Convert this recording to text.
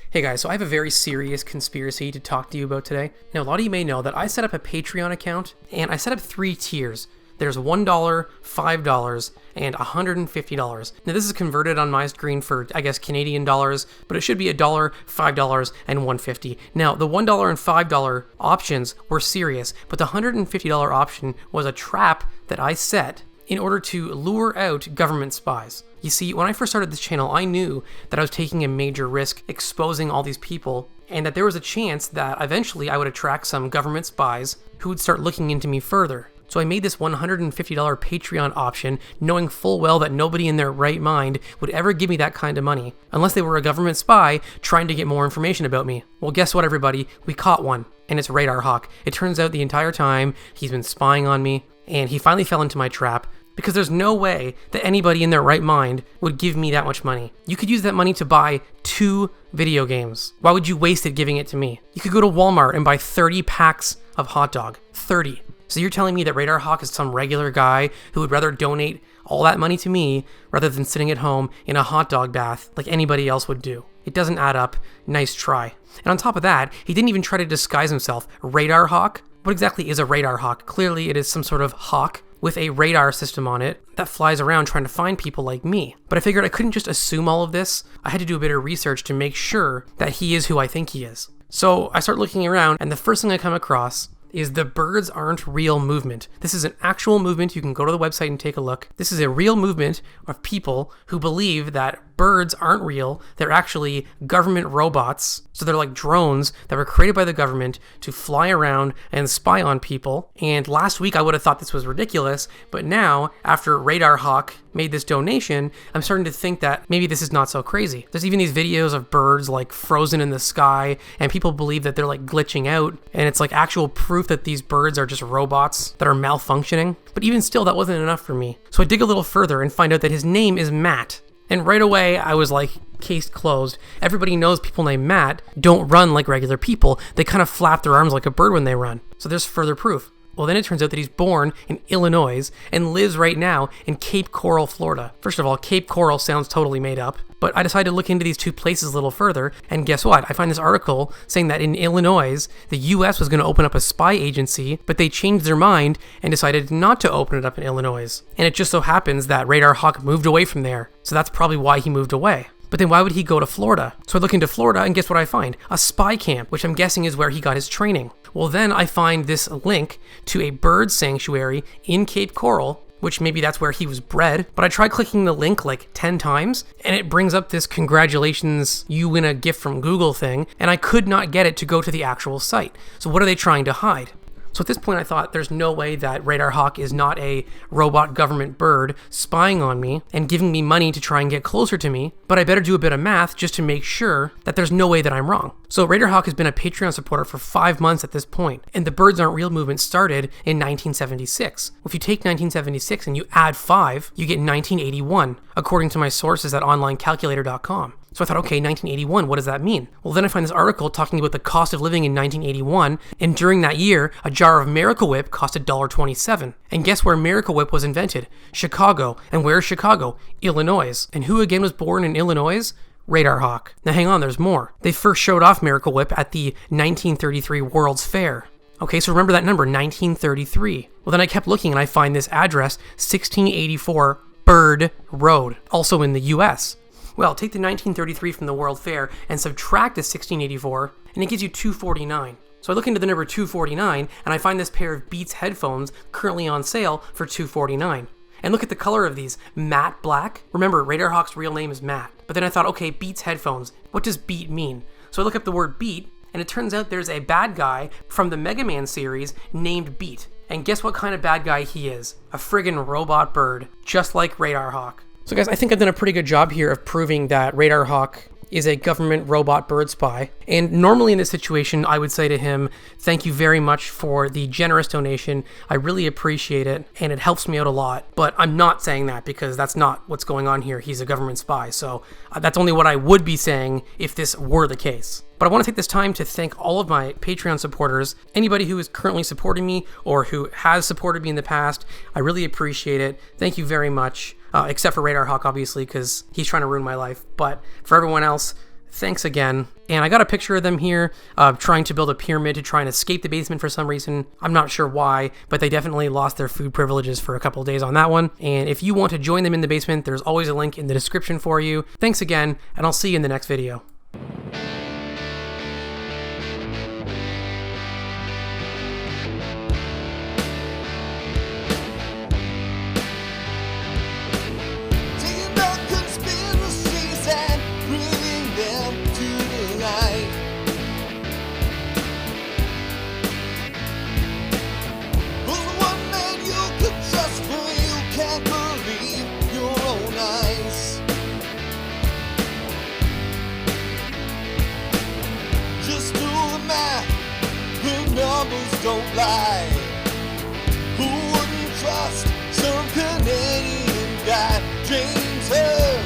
Hey guys, so I have a very serious conspiracy to talk to you about today. Now, a lot of you may know that I set up a Patreon account, and I set up 3 tiers. There's $1, $5, and $150. Now, this is converted on my screen for, I guess, Canadian dollars, but it should be $1, $5, and $150. Now, the $1 and $5 options were serious, but the $150 option was a trap that I set in order to lure out government spies. You see, when I first started this channel, I knew that I was taking a major risk exposing all these people, and that there was a chance that eventually I would attract some government spies who would start looking into me further. So I made this $150 Patreon option, knowing full well that nobody in their right mind would ever give me that kind of money, unless they were a government spy trying to get more information about me. Well, guess what, everybody? We caught one, and it's Radar Hawk. It turns out the entire time he's been spying on me, and he finally fell into my trap, because there's no way that anybody in their right mind would give me that much money. You could use that money to buy 2 video games. Why would you waste it giving it to me? You could go to Walmart and buy 30 packs of hot dog. 30. So you're telling me that Radar Hawk is some regular guy who would rather donate all that money to me rather than sitting at home in a hot dog bath like anybody else would do? It doesn't add up. Nice try. And on top of that, he didn't even try to disguise himself. Radar Hawk? What exactly is a radar hawk? Clearly it is some sort of hawk with a radar system on it that flies around trying to find people like me. But I figured I couldn't just assume all of this. I had to do a bit of research to make sure that he is who I think he is. So I start looking around, and the first thing I come across is the Birds Aren't Real movement. This is an actual movement. You can go to the website and take a look. This is a real movement of people who believe that birds aren't real. They're actually government robots. So they're like drones that were created by the government to fly around and spy on people. And last week I would have thought this was ridiculous, but now, after Radar Hawk made this donation, I'm starting to think that maybe this is not so crazy. There's even these videos of birds like frozen in the sky, and people believe that they're like glitching out, and it's like actual proof that these birds are just robots that are malfunctioning. But even still, that wasn't enough for me. So I dig a little further and find out that his name is Matt. And right away, I was like, case closed. Everybody knows people named Matt don't run like regular people. They kind of flap their arms like a bird when they run. So there's further proof. Well, then it turns out that he's born in Illinois and lives right now in Cape Coral, Florida. First of all, Cape Coral sounds totally made up, but I decided to look into these 2 places a little further, and guess what? I find this article saying that in Illinois, the US was going to open up a spy agency, but they changed their mind and decided not to open it up in Illinois. And it just so happens that Radar Hawk moved away from there, so that's probably why he moved away. But then why would he go to Florida? So I look into Florida, and guess what I find? A spy camp, which I'm guessing is where he got his training. Well, then I find this link to a bird sanctuary in Cape Coral, which maybe that's where he was bred. But I tried clicking the link like 10 times, and it brings up this congratulations, you win a gift from Google thing, and I could not get it to go to the actual site. So what are they trying to hide? So at this point, I thought there's no way that Radar Hawk is not a robot government bird spying on me and giving me money to try and get closer to me, but I better do a bit of math just to make sure that there's no way that I'm wrong. So Radar Hawk has been a Patreon supporter for 5 months at this point, and the Birds Aren't Real movement started in 1976. If you take 1976 and you add 5, you get 1981, according to my sources at onlinecalculator.com. So I thought, okay, 1981, what does that mean? Well, then I find this article talking about the cost of living in 1981, and during that year, a jar of Miracle Whip cost $1.27. And guess where Miracle Whip was invented? Chicago. And where is Chicago? Illinois. And who again was born in Illinois? Radar Hawk. Now hang on, there's more. They first showed off Miracle Whip at the 1933 World's Fair. Okay, so remember that number, 1933. Well, then I kept looking and I find this address, 1684 Bird Road, also in the US. Well, take the 1933 from the World Fair and subtract the 1684, and it gives you 249. So I look into the number 249, and I find this pair of Beats headphones currently on sale for $249. And look at the color of these, matte black. Remember, Radar Hawk's real name is Matt. But then I thought, okay, Beats headphones. What does beat mean? So I look up the word beat, and it turns out there's a bad guy from the Mega Man series named Beat. And guess what kind of bad guy he is? A friggin' robot bird, just like Radar Hawk. So guys, I think I've done a pretty good job here of proving that Radar Hawk is a government robot bird spy. And normally in this situation, I would say to him, thank you very much for the generous donation. I really appreciate it, and it helps me out a lot. But I'm not saying that because that's not what's going on here. He's a government spy. So that's only what I would be saying if this were the case. But I want to take this time to thank all of my Patreon supporters, anybody who is currently supporting me or who has supported me in the past. I really appreciate it. Thank you very much. Except for Radar Hawk, obviously, because he's trying to ruin my life. But for everyone else, Thanks again. And I got a picture of them here trying to build a pyramid to try and escape the basement for some reason. I'm not sure why, but they definitely lost their food privileges for a couple of days on that one. And if you want to join them in the basement, there's always a link in the description for you. Thanks again, and I'll see you in the next video. Numbers don't lie. Who wouldn't trust some Canadian guy? James Hurd.